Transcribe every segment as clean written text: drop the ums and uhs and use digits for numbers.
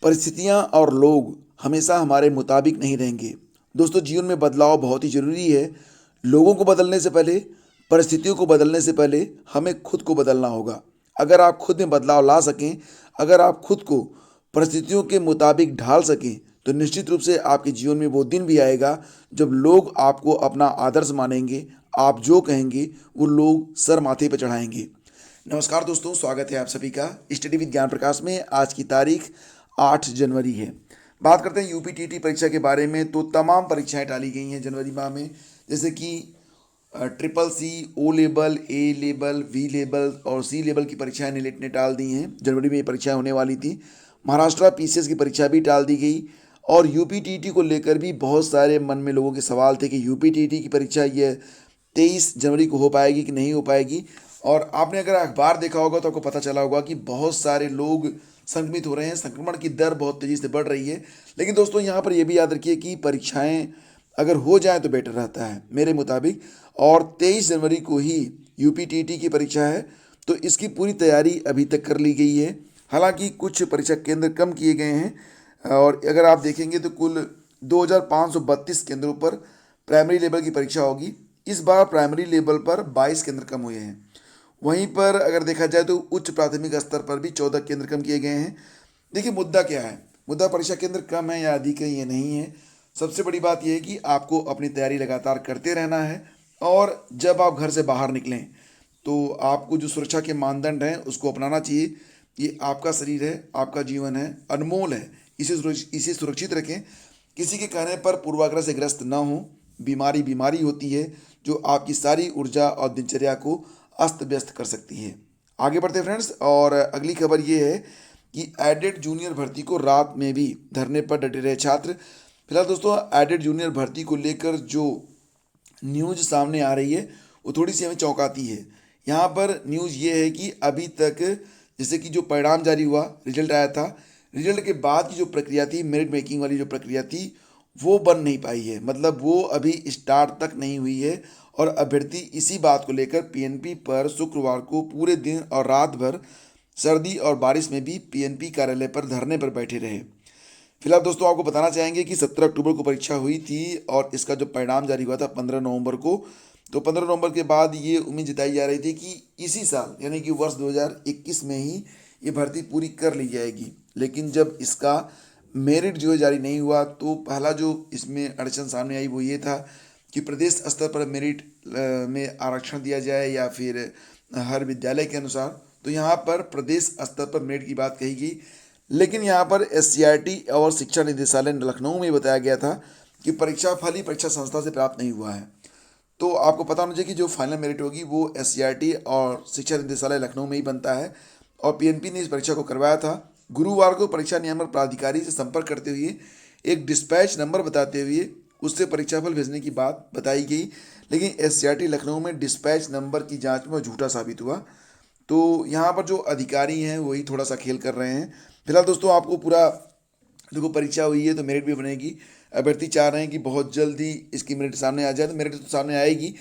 परिस्थितियाँ और लोग हमेशा हमारे मुताबिक नहीं रहेंगे। दोस्तों, जीवन में बदलाव बहुत ही ज़रूरी है। लोगों को बदलने से पहले, परिस्थितियों को बदलने से पहले हमें खुद को बदलना होगा। अगर आप खुद में बदलाव ला सकें, अगर आप खुद को परिस्थितियों के मुताबिक ढाल सकें, तो निश्चित रूप से आपके जीवन में वो दिन भी आएगा जब लोग आपको अपना आदर्श मानेंगे। आप जो कहेंगे वो लोग सर माथे पर चढ़ाएंगे। नमस्कार दोस्तों, स्वागत है आप सभी का स्टडी विद ज्ञान प्रकाश में। आज की तारीख 8 जनवरी है। बात करते हैं यूपीटीटी परीक्षा के बारे में। तो तमाम परीक्षाएं टाली गई हैं जनवरी माह में, जैसे कि triple C, O level, A level, V level और सी लेवल की परीक्षाएं नीट ने टाल दी हैं। जनवरी में ये परीक्षाएं होने वाली थी। महाराष्ट्र पीसीएस की परीक्षा भी टाल दी गई और यूपीटीटी को लेकर भी बहुत सारे मन में लोगों के सवाल थे कि यूपीटीटी की परीक्षा ये 23 जनवरी को हो पाएगी कि नहीं हो पाएगी। और आपने अगर अखबार देखा होगा तो आपको पता चला होगा कि बहुत सारे लोग संक्रमित हो रहे हैं, संक्रमण की दर बहुत तेज़ी से बढ़ रही है। लेकिन दोस्तों, यहाँ पर यह भी याद रखिए कि परीक्षाएं अगर हो जाए तो बेटर रहता है मेरे मुताबिक। और 23 जनवरी को ही यूपीटीटी की परीक्षा है, तो इसकी पूरी तैयारी अभी तक कर ली गई है। हालांकि कुछ परीक्षा केंद्र कम किए गए हैं और अगर आप देखेंगे तो कुल 2532 केंद्रों पर प्राइमरी लेवल की परीक्षा होगी। इस बार प्राइमरी लेवल पर 22 केंद्र कम हुए हैं। वहीं पर अगर देखा जाए तो उच्च प्राथमिक स्तर पर भी 14 केंद्र कम किए गए हैं। देखिए, मुद्दा क्या है? मुद्दा परीक्षा केंद्र कम है या अधिक है ये नहीं है। सबसे बड़ी बात यह है कि आपको अपनी तैयारी लगातार करते रहना है और जब आप घर से बाहर निकलें तो आपको जो सुरक्षा के मानदंड हैं उसको अपनाना चाहिए। ये आपका शरीर है, आपका जीवन है, अनमोल है। इसे सुरक्षित रखें। किसी के कहने पर पूर्वाग्रह से ग्रस्त ना हो। बीमारी बीमारी होती है जो आपकी सारी ऊर्जा और दिनचर्या को अस्त व्यस्त कर सकती है। आगे बढ़ते फ्रेंड्स, और अगली खबर ये है कि एडेड जूनियर भर्ती को रात में भी धरने पर डटे रहे छात्र। फिलहाल दोस्तों, एडेड जूनियर भर्ती को लेकर जो न्यूज़ सामने आ रही है वो थोड़ी सी हमें चौंकाती है। यहाँ पर न्यूज़ ये है कि अभी तक जैसे कि जो परिणाम जारी हुआ, रिजल्ट आया था, रिजल्ट के बाद की जो प्रक्रिया थी, मेरिट मेकिंग वाली जो प्रक्रिया थी, वो बन नहीं पाई है। मतलब वो अभी स्टार्ट तक नहीं हुई है और अभ्यर्थी इसी बात को लेकर पीएनपी पर शुक्रवार को पूरे दिन और रात भर सर्दी और बारिश में भी पीएनपी कार्यालय पर धरने पर बैठे रहे। फिलहाल दोस्तों, आपको बताना चाहेंगे कि 17 अक्टूबर को परीक्षा हुई थी और इसका जो परिणाम जारी हुआ था 15 नवंबर को। तो 15 नवंबर के बाद ये उम्मीद जताई जा रही थी कि इसी साल यानी कि वर्ष 2021 में ही ये भर्ती पूरी कर ली जाएगी। लेकिन जब इसका मेरिट जो है जारी नहीं हुआ तो पहला जो इसमें अड़चन सामने आई वो ये था कि प्रदेश स्तर पर मेरिट में आरक्षण दिया जाए या फिर हर विद्यालय के अनुसार। तो यहाँ पर प्रदेश स्तर पर मेरिट की बात कही गई, लेकिन यहाँ पर एससीईआरटी और शिक्षा निदेशालय लखनऊ में बताया गया था कि परीक्षा फल ही परीक्षा संस्था से प्राप्त नहीं हुआ है। तो आपको पता होना चाहिए कि जो फाइनल मेरिट होगी वो एससीईआरटी और शिक्षा निदेशालय लखनऊ में ही बनता है और पीएनपी ने इस परीक्षा को करवाया था। गुरुवार को परीक्षा नियामक प्राधिकारी से संपर्क करते हुए एक डिस्पैच नंबर बताते हुए उससे परीक्षाफल भेजने की बात बताई गई, लेकिन एससीईआरटी लखनऊ में डिस्पैच नंबर की जांच में झूठा साबित हुआ। तो यहाँ पर जो अधिकारी हैं वही थोड़ा सा खेल कर रहे हैं। फिलहाल दोस्तों, आपको पूरा देखो, परीक्षा हुई है तो मेरिट भी बनेगी। अभ्यर्थी चाह रहे हैं कि बहुत जल्दी इसकी मेरिट सामने आ जाए, तो मेरिट तो सामने आएगी।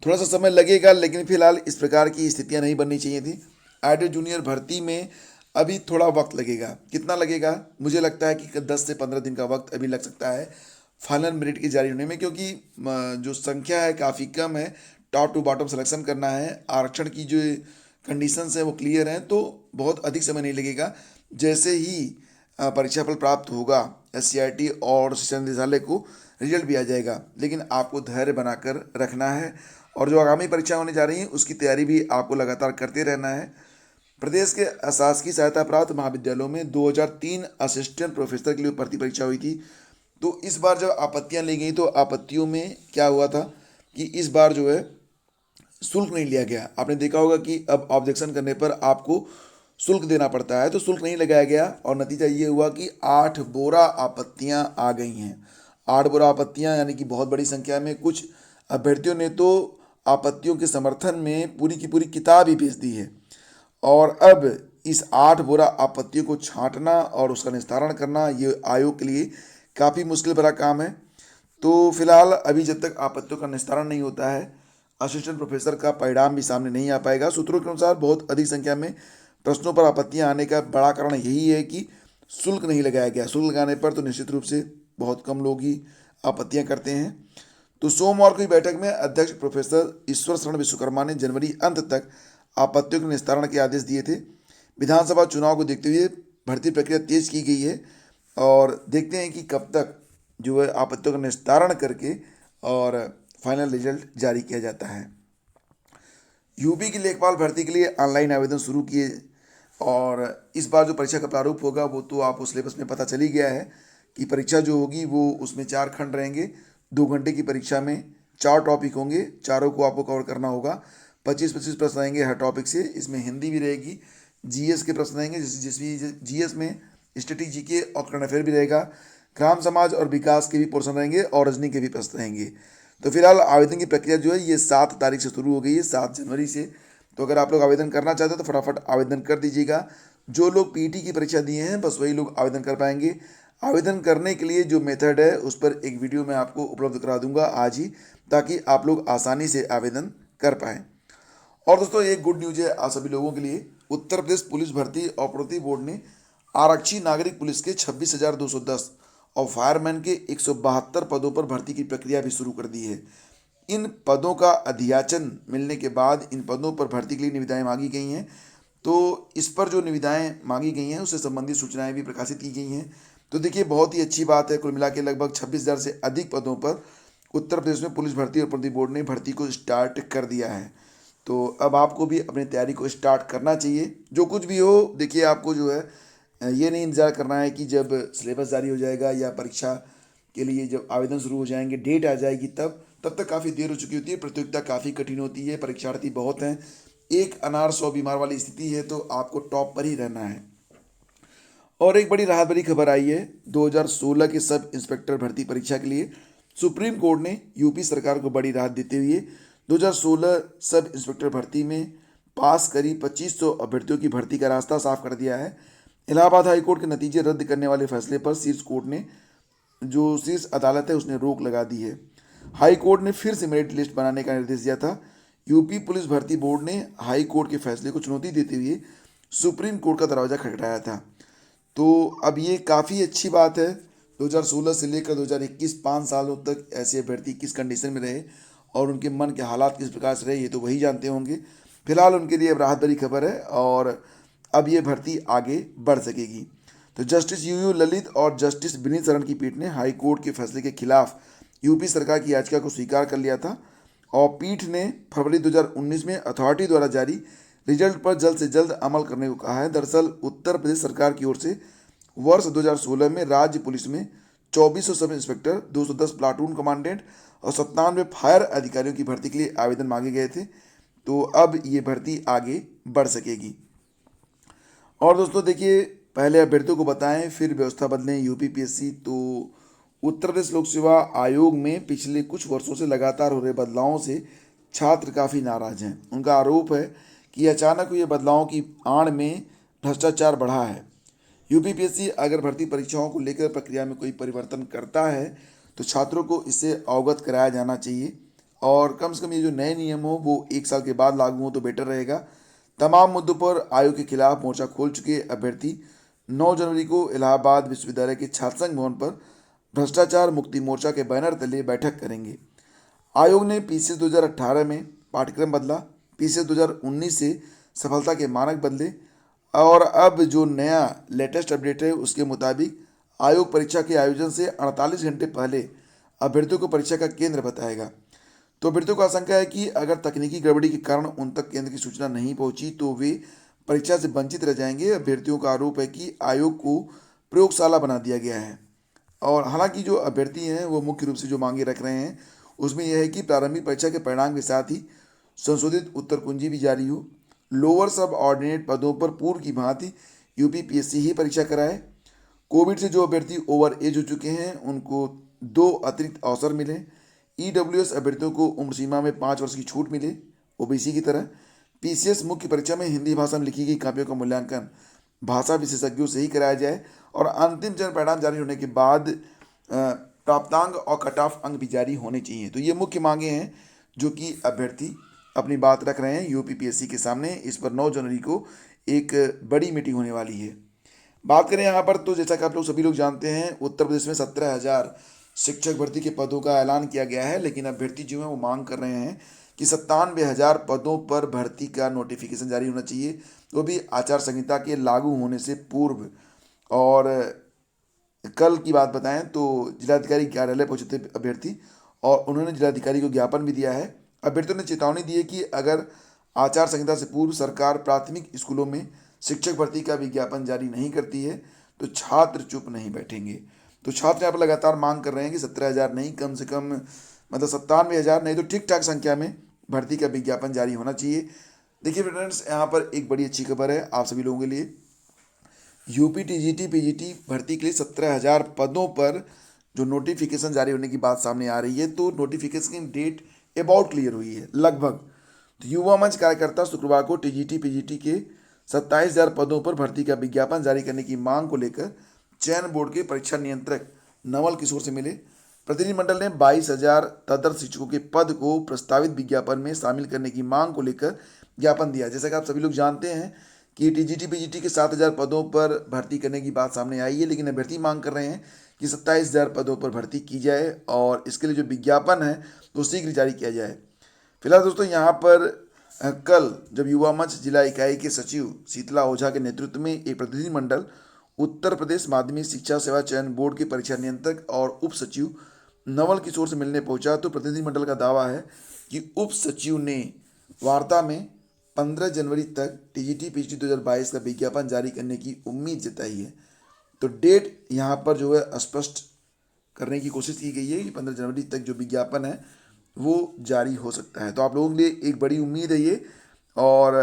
थोड़ा सा समय लगेगा, लेकिन फिलहाल इस प्रकार की स्थितियां नहीं बननी चाहिए थी। एडेड जूनियर भर्ती में अभी थोड़ा वक्त लगेगा। कितना लगेगा? मुझे लगता है कि 10 से 15 दिन का वक्त अभी लग सकता है फाइनल मेरिट के जारी होने में, क्योंकि जो संख्या है काफ़ी कम है। टॉप टू बॉटम सिलेक्शन करना है, आरक्षण की जो कंडीशंस हैं वो क्लियर हैं, तो बहुत अधिक समय नहीं लगेगा। जैसे ही परीक्षाफल प्राप्त होगा एससीईआरटी और शिक्षा निदेशालय को, रिजल्ट भी आ जाएगा। लेकिन आपको धैर्य बनाकर रखना है और जो आगामी परीक्षा होने जा रही है उसकी तैयारी भी आपको लगातार करते रहना है। प्रदेश के शासकीय सहायता प्राप्त महाविद्यालयों में 2003 असिस्टेंट प्रोफेसर के लिए भर्ती परीक्षा हुई थी। तो इस बार जब आपत्तियां ली गई तो आपत्तियों में क्या हुआ था कि इस बार जो है शुल्क नहीं लिया गया। आपने देखा होगा कि अब ऑब्जेक्शन करने पर आपको शुल्क देना पड़ता है, तो शुल्क नहीं लगाया गया और नतीजा ये हुआ कि 8 बोरा आपत्तियां आ गई हैं। 8 बोरा आपत्तियां यानी कि बहुत बड़ी संख्या में। कुछ अभ्यर्थियों ने तो आपत्तियों के समर्थन में पूरी की पूरी किताब ही भेज दी है और अब इस 8 बोरा आपत्तियों को छांटना और उसका निस्तारण करना ये आयोग के लिए काफ़ी मुश्किल भरा काम है। तो फिलहाल अभी जब तक आपत्तियों का निस्तारण नहीं होता है, असिस्टेंट प्रोफेसर का परिणाम भी सामने नहीं आ पाएगा। सूत्रों के अनुसार बहुत अधिक संख्या में प्रश्नों पर आपत्तियां आने का बड़ा कारण यही है कि शुल्क नहीं लगाया गया। शुल्क लगाने पर तो निश्चित रूप से बहुत कम लोग ही आपत्तियां करते हैं। तो सोमवार को हुई बैठक में अध्यक्ष प्रोफेसर ईश्वर शरण विश्वकर्मा ने जनवरी अंत तक आपत्तियों के निस्तारण के आदेश दिए थे। विधानसभा चुनाव को देखते हुए भर्ती प्रक्रिया तेज की गई है और देखते हैं कि कब तक जो है आपत्तियों का निस्तारण करके और फाइनल रिजल्ट जारी किया जाता है। यूपी की लेखपाल भर्ती के लिए ऑनलाइन आवेदन शुरू किए और इस बार जो परीक्षा का प्रारूप होगा वो तो आपको सिलेबस में पता चल ही गया है कि परीक्षा जो होगी वो उसमें 4 खंड रहेंगे। 2 घंटे की परीक्षा में 4 टॉपिक होंगे, चारों को आपको कवर करना होगा। 25-25 प्रश्न आएंगे हर टॉपिक से। इसमें हिंदी भी रहेगी, जीएस के प्रश्न आएंगे, जीएस में स्टैटिक जीके और करंट अफेयर भी रहेगा। ग्राम समाज और विकास के भी पोर्शन रहेंगे और रजनी के भी प्रश्न रहेंगे। तो फिलहाल आवेदन की प्रक्रिया जो है ये 7 तारीख से शुरू हो गई है, 7 जनवरी से। तो अगर आप लोग आवेदन करना चाहते हो तो फटाफट आवेदन कर दीजिएगा। जो लोग पीटी की परीक्षा दिए हैं बस वही लोग आवेदन कर पाएंगे। आवेदन करने के लिए जो मेथड है उस पर एक वीडियो मैं आपको उपलब्ध करा दूंगा आज ही, ताकि आप लोग आसानी से आवेदन कर पाएँ। और दोस्तों एक गुड न्यूज है आप सभी लोगों के लिए। उत्तर प्रदेश पुलिस भर्ती और प्रोन्नति बोर्ड ने आरक्षी नागरिक पुलिस के 26,210 और फायरमैन के 172 पदों पर भर्ती की प्रक्रिया भी शुरू कर दी है। इन पदों का अधियाचन मिलने के बाद इन पदों पर भर्ती के लिए निविदाएं मांगी गई हैं। तो इस पर जो निविदाएं मांगी गई हैं उससे संबंधित सूचनाएं भी प्रकाशित की गई हैं। तो देखिए बहुत ही अच्छी बात है। कुल मिला के लगभग 26,000 से अधिक पदों पर उत्तर प्रदेश में पुलिस भर्ती और प्रोन्नति बोर्ड ने भर्ती को स्टार्ट कर दिया है। तो अब आपको भी अपनी तैयारी को स्टार्ट करना चाहिए। जो कुछ भी हो देखिए आपको जो है ये नहीं इंतज़ार करना है कि जब सिलेबस जारी हो जाएगा या परीक्षा के लिए जब आवेदन शुरू हो जाएंगे, डेट आ जाएगी, तब तक काफ़ी देर हो चुकी होती है। प्रतियोगिता काफ़ी कठिन होती है, परीक्षार्थी बहुत हैं, एक अनार 100 बीमार वाली स्थिति है। तो आपको टॉप पर ही रहना है। और एक बड़ी राहत भरी खबर आई है। 2016 के सब इंस्पेक्टर भर्ती परीक्षा के लिए सुप्रीम कोर्ट ने यूपी सरकार को बड़ी राहत देते हुए 2016 सब इंस्पेक्टर भर्ती में पास करीब 2500 अभ्यर्थियों की भर्ती का रास्ता साफ कर दिया है। इलाहाबाद हाई कोर्ट के नतीजे रद्द करने वाले फैसले पर शीर्ष कोर्ट ने जो शीर्ष अदालत है उसने रोक लगा दी है। हाई कोर्ट ने फिर से मेरिट लिस्ट बनाने का निर्देश दिया था। यूपी पुलिस भर्ती बोर्ड ने हाई कोर्ट के फैसले को चुनौती देते हुए सुप्रीम कोर्ट का दरवाजा खटखटाया था। तो अब ये काफ़ी अच्छी बात है। 2016 से लेकर 2021 5 सालों तक ऐसे अभ्यर्थी किस कंडीशन में रहे और उनके मन के हालात किस प्रकार से रहे ये तो वही जानते होंगे। फिलहाल उनके लिए अब राहत भरी खबर है और अब ये भर्ती आगे बढ़ सकेगी। तो जस्टिस यूयू ललित और जस्टिस विनीत शरण की पीठ ने हाई कोर्ट के फैसले के खिलाफ यूपी सरकार की याचिका को स्वीकार कर लिया था और पीठ ने फरवरी 2019 में अथॉरिटी द्वारा जारी रिजल्ट पर जल्द से जल्द अमल करने को कहा है। दरअसल उत्तर प्रदेश सरकार की ओर से वर्ष 2016 में राज्य पुलिस में 2400 सब इंस्पेक्टर, 210 प्लाटून कमांडेंट और 97 फायर अधिकारियों की भर्ती के लिए आवेदन मांगे गए थे। तो अब ये भर्ती आगे बढ़ सकेगी। और दोस्तों देखिए पहले अभ्यर्थियों को बताएं फिर व्यवस्था बदलें यूपीपीएससी। तो उत्तर प्रदेश लोक सेवा आयोग में पिछले कुछ वर्षों से लगातार हो रहे बदलावों से छात्र काफ़ी नाराज हैं। उनका आरोप है कि अचानक हुए बदलावों की आड़ में भ्रष्टाचार बढ़ा है। यूपीपीएससी अगर भर्ती परीक्षाओं को लेकर प्रक्रिया में कोई परिवर्तन करता है तो छात्रों को इससे अवगत कराया जाना चाहिए और कम से कम ये जो नए नियम हो वो 1 साल के बाद लागू हो तो बेटर रहेगा। तमाम मुद्दों पर आयोग के खिलाफ मोर्चा खोल चुके अभ्यर्थी 9 जनवरी को इलाहाबाद विश्वविद्यालय के छात्र संघ भवन पर भ्रष्टाचार मुक्ति मोर्चा के बैनर तले बैठक करेंगे। आयोग ने पीसीएस 2018 में पाठ्यक्रम बदला, पीसीएस 2019 से सफलता के मानक बदले और अब जो नया लेटेस्ट अपडेट है उसके मुताबिक आयोग परीक्षा के आयोजन से 48 घंटे पहले अभ्यर्थियों को परीक्षा का केंद्र बताएगा। तो अभ्यर्थियों को आशंका है कि अगर तकनीकी गड़बड़ी के कारण उन तक केंद्र की सूचना नहीं पहुंची तो वे परीक्षा से वंचित रह जाएंगे। अभ्यर्थियों का आरोप है कि आयोग को प्रयोगशाला बना दिया गया है और हालांकि जो अभ्यर्थी हैं वो मुख्य रूप से जो मांगे रख रहे हैं उसमें यह है कि प्रारंभिक परीक्षा के परिणाम के साथ ही संशोधित उत्तर कुंजी भी जारी हो। लोअर सब ऑर्डिनेट पदों पर पूर्व की भांति यूपीपीएससी ही परीक्षा कराए। कोविड से जो अभ्यर्थी ओवर एज हो चुके हैं उनको 2 अतिरिक्त अवसर मिले। ईडब्ल्यूएस अभ्यर्थियों को उम्र सीमा में 5 वर्ष की छूट मिले ओबीसी की तरह। पीसीएस मुख्य परीक्षा में हिंदी भाषा में लिखी गई कापियों का मूल्यांकन भाषा विशेषज्ञों से ही कराया जाए और अंतिम चरण परिणाम जारी होने के बाद प्राप्तांक और कट ऑफ अंक भी जारी होने चाहिए। तो ये मुख्य मांगे हैं जो कि अभ्यर्थी अपनी बात रख रहे हैं यूपीपीएससी के सामने। इस पर 9 जनवरी को एक बड़ी मीटिंग होने वाली है। बात करें यहाँ पर तो जैसा कि आप लोग सभी लोग जानते हैं, उत्तर प्रदेश में 17,000 शिक्षक भर्ती के पदों का ऐलान किया गया है, लेकिन अभ्यर्थी जो है वो मांग कर रहे हैं कि 97,000 पदों पर भर्ती का नोटिफिकेशन जारी होना चाहिए, वो भी आचार संहिता के लागू होने से पूर्व। और कल की बात बताएं तो जिलाधिकारी कार्यालय पहुंचे थे अभ्यर्थी, और उन्होंने जिलाधिकारी को ज्ञापन भी दिया है। अभ्यर्थियों ने चेतावनी दी है कि अगर आचार संहिता से पूर्व सरकार प्राथमिक स्कूलों में शिक्षक भर्ती का विज्ञापन जारी नहीं करती है तो छात्र चुप नहीं बैठेंगे। तो छात्र यहाँ पर लगातार मांग कर रहे हैं कि 17,000 नहीं, कम से कम मतलब 97,000 नहीं तो ठीक ठाक संख्या में भर्ती का विज्ञापन जारी होना चाहिए। देखिए फ्रेंड्स, यहाँ पर एक बड़ी अच्छी खबर है आप सभी लोगों के लिए। यूपी टीजीटी पीजीटी भर्ती के लिए 17,000 पदों पर जो नोटिफिकेशन जारी होने की बात सामने आ रही है, तो नोटिफिकेशन की डेट अबाउट क्लियर हुई है लगभग। तो युवा मंच कार्यकर्ता शुक्रवार को टीजीटी पीजीटी के 27,000 पदों पर भर्ती का विज्ञापन जारी करने की मांग को लेकर चयन बोर्ड के परीक्षा नियंत्रक नवल किशोर से मिले। प्रतिनिधिमंडल ने 22,000 तदर्थ शिक्षकों के पद को प्रस्तावित विज्ञापन में शामिल करने की मांग को लेकर ज्ञापन दिया। जैसा कि आप सभी लोग जानते हैं कि टीजीटी पीजीटी के 7,000 पदों पर भर्ती करने की बात सामने आई है, लेकिन अभ्यर्थी मांग कर रहे हैं कि 27,000 पदों पर भर्ती की जाए और इसके लिए जो विज्ञापन है वो शीघ्र जारी किया जाए। फिलहाल दोस्तों, यहाँ पर कल जब युवा मंच जिला इकाई के सचिव शीतला ओझा के नेतृत्व में एक प्रतिनिधिमंडल उत्तर प्रदेश माध्यमिक शिक्षा सेवा चयन बोर्ड के परीक्षा नियंत्रक और उप सचिव नवल किशोर से मिलने पहुंचा, तो प्रतिनिधिमंडल का दावा है कि उप सचिव ने वार्ता में 15 जनवरी तक टीजीटी पीजीटी 2022 का विज्ञापन जारी करने की उम्मीद जताई है। तो डेट यहाँ पर जो है स्पष्ट करने की कोशिश की गई है कि 15 जनवरी तक जो विज्ञापन है वो जारी हो सकता है। तो आप लोगों के लिए एक बड़ी उम्मीद है ये। और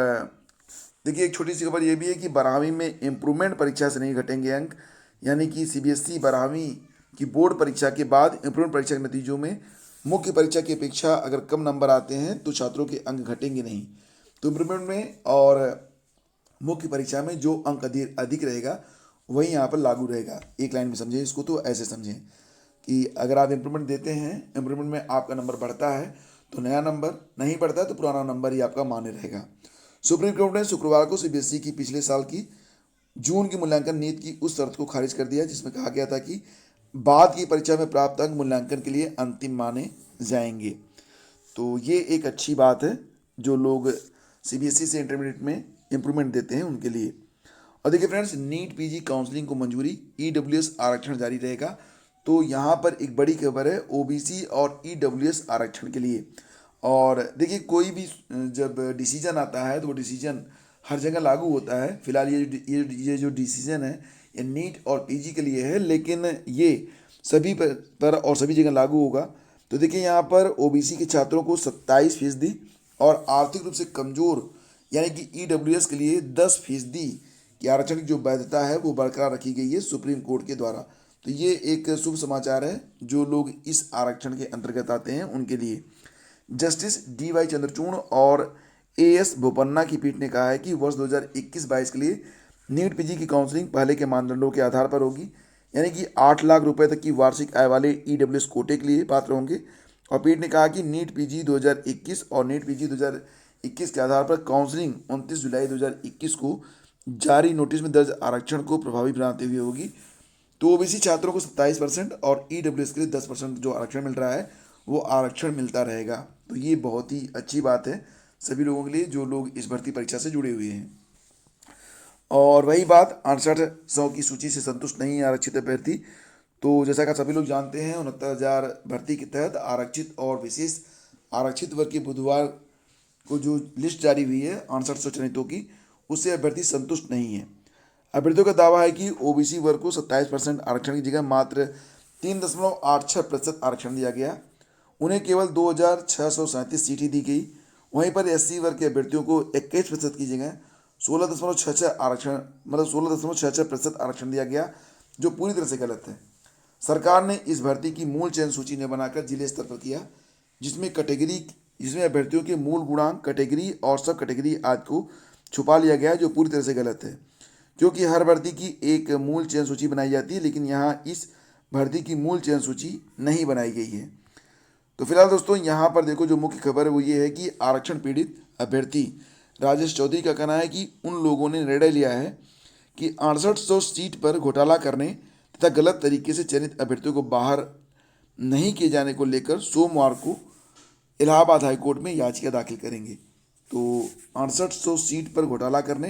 देखिए, एक छोटी सी खबर ये भी है कि 12वीं में इम्प्रूवमेंट परीक्षा से नहीं घटेंगे अंक, यानी कि सीबीएसई 12वीं की बोर्ड परीक्षा के बाद इम्प्रूवमेंट परीक्षा के नतीजों में मुख्य परीक्षा की अपेक्षा अगर कम नंबर आते हैं तो छात्रों के अंक घटेंगे नहीं। तो इम्प्रूवमेंट में और मुख्य परीक्षा में जो अंक अधिक रहेगा वही यहाँ पर लागू रहेगा। एक लाइन में समझें इसको, तो ऐसे समझें कि अगर आप इम्प्रूवमेंट देते हैं, इम्प्रूवमेंट में आपका नंबर बढ़ता है तो नया नंबर, नहीं बढ़ता है तो पुराना नंबर ही आपका मान्य रहेगा। सुप्रीम कोर्ट ने शुक्रवार को सीबीएसई की पिछले साल की जून की मूल्यांकन नीति की उस शर्त को खारिज कर दिया जिसमें कहा गया था कि बाद की परीक्षा में प्राप्त अंक मूल्यांकन के लिए अंतिम माने जाएंगे। तो ये एक अच्छी बात है जो लोग सीबीएसई से इंटरमीडिएट में इम्प्रूवमेंट देते हैं उनके लिए। और देखिए फ्रेंड्स, नीट पीजी काउंसलिंग को मंजूरी, ईडब्ल्यूएस आरक्षण जारी रहेगा। तो यहाँ पर एक बड़ी खबर है ओबीसी और ईडब्ल्यूएस आरक्षण के लिए। और देखिए, कोई भी जब डिसीजन आता है तो वो डिसीजन हर जगह लागू होता है। फिलहाल ये जो डिसीजन है ये नीट और पीजी के लिए है, लेकिन ये सभी पर और सभी जगह लागू होगा। तो देखिए, यहाँ पर ओबीसी के छात्रों को 27% और आर्थिक रूप से कमज़ोर यानी कि ईडब्ल्यूएस के लिए 10% की आरक्षण की जो वैधता है वो बरकरार रखी गई है सुप्रीम कोर्ट के द्वारा। तो ये एक शुभ समाचार है जो लोग इस आरक्षण के अंतर्गत आते हैं उनके लिए। जस्टिस डीवाई चंद्रचूड़ और एएस बोपन्ना की पीठ ने कहा है कि वर्ष 2021-22 के लिए नीट पीजी की काउंसलिंग पहले के मानदंडों के आधार पर होगी, यानी कि 8 लाख रुपए तक की वार्षिक आय वाले ईडब्ल्यूएस कोटे के लिए पात्र होंगे। और पीठ ने कहा कि नीट पीजी 2021 और नीट पीजी 2021 के आधार पर काउंसलिंग 29 जुलाई 2021 को जारी नोटिस में दर्ज आरक्षण को प्रभावी बनाते हुए होगी। तो ओबीसी छात्रों को 27% और ईडब्ल्यूएस के लिए 10% जो आरक्षण मिल रहा है वो आरक्षण मिलता रहेगा। तो ये बहुत ही अच्छी बात है सभी लोगों के लिए जो लोग इस भर्ती परीक्षा से जुड़े हुए हैं। और वही बात, 6800 की सूची से संतुष्ट नहीं है आरक्षित अभ्यर्थी। तो जैसा कि सभी लोग जानते हैं, 69,000 भर्ती के तहत आरक्षित और विशेष आरक्षित वर्ग की बुधवार को जो लिस्ट जारी हुई है 6800 चयनितों की, उससे अभ्यर्थी संतुष्ट नहीं है। अभ्यर्थियों का दावा है कि ओबीसी वर्ग को 27% आरक्षण की जगह मात्र 3.86% आरक्षण दिया गया। उन्हें केवल 2,637 सीटें दी गई। वहीं पर एससी वर्ग के अभ्यर्थियों को 21% की जगह 16.66 आरक्षण मतलब 16.66% आरक्षण दिया गया, जो पूरी तरह से गलत है। सरकार ने इस भर्ती की मूल चयन सूची ने बनाकर जिले स्तर पर किया, जिसमें अभ्यर्थियों के मूल गुणांक, कैटेगरी और सब कैटेगरी आदि को छुपा लिया गया, जो पूरी तरह से गलत है। क्योंकि हर भर्ती की एक मूल चयन सूची बनाई जाती है, लेकिन यहाँ इस भर्ती की मूल चयन सूची नहीं बनाई गई है। तो फिलहाल दोस्तों, यहाँ पर देखो जो मुख्य खबर है वो ये है कि आरक्षण पीड़ित अभ्यर्थी राजेश चौधरी का कहना है कि उन लोगों ने निर्णय लिया है कि 6800 सीट पर घोटाला करने तथा गलत तरीके से चयनित अभ्यर्थियों को बाहर नहीं किए जाने को लेकर सोमवार को इलाहाबाद हाईकोर्ट में याचिका दाखिल करेंगे। तो 6800 सीट पर घोटाला करने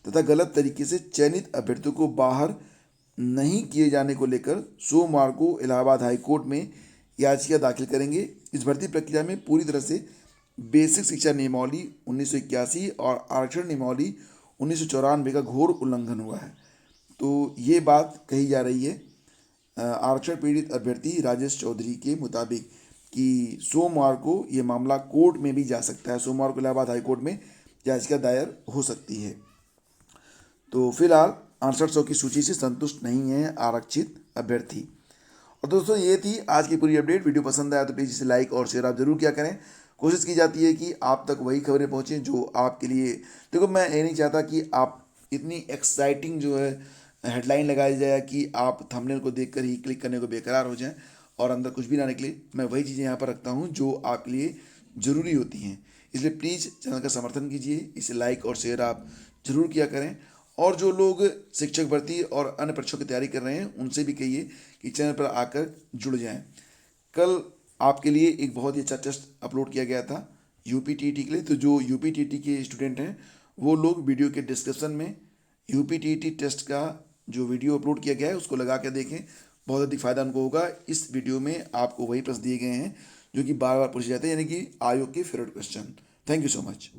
तथा गलत तरीके से चयनित अभ्यर्थियों को बाहर नहीं किए जाने को लेकर सोमवार को इलाहाबाद हाईकोर्ट में याचिका दाखिल करेंगे। इस भर्ती प्रक्रिया में पूरी तरह से बेसिक शिक्षा नियमावली 1981 और आरक्षण नियमावली 1994 का घोर उल्लंघन हुआ है। तो ये बात कही जा रही है आरक्षण पीड़ित अभ्यर्थी राजेश चौधरी के मुताबिक कि सोमवार को ये मामला कोर्ट में भी जा सकता है। सोमवार को इलाहाबाद हाईकोर्ट में याचिका दायर हो सकती है। तो फिलहाल 6800 की सूची से संतुष्ट नहीं है आरक्षित अभ्यर्थी। और दोस्तों ये थी आज की पूरी अपडेट। वीडियो पसंद आया तो प्लीज़ इसे लाइक और शेयर आप जरूर किया करें। कोशिश की जाती है कि आप तक वही खबरें पहुँचें जो आपके लिए, देखो मैं ये नहीं चाहता कि आप इतनी एक्साइटिंग जो है हेडलाइन लगाई जाए कि आप थंबनेल को देखकर ही क्लिक करने को बेकरार हो जाएं और अंदर कुछ भी ना निकले। मैं वही चीज़ें यहाँ पर रखता हूँ जो आपके लिए ज़रूरी होती हैं। इसलिए प्लीज़ चैनल का समर्थन कीजिए, इसे लाइक और शेयर आप ज़रूर किया करें। और जो लोग शिक्षक भर्ती और अन्य परीक्षाओं की तैयारी कर रहे हैं उनसे भी कहिए कि चैनल पर आकर जुड़ जाएं। कल आपके लिए एक बहुत ही अच्छा टेस्ट अपलोड किया गया था यूपीटीटी के लिए। तो जो यूपीटीटी के स्टूडेंट हैं वो लोग वीडियो के डिस्क्रिप्शन में यूपीटीटी टेस्ट का जो वीडियो अपलोड किया गया है उसको लगा के देखें, बहुत अधिक फ़ायदा उनको होगा। इस वीडियो में आपको वही प्रश्न दिए गए हैं जो कि बार बार पूछे जाते हैं, यानी कि आयोग के favourite question. Thank you so much.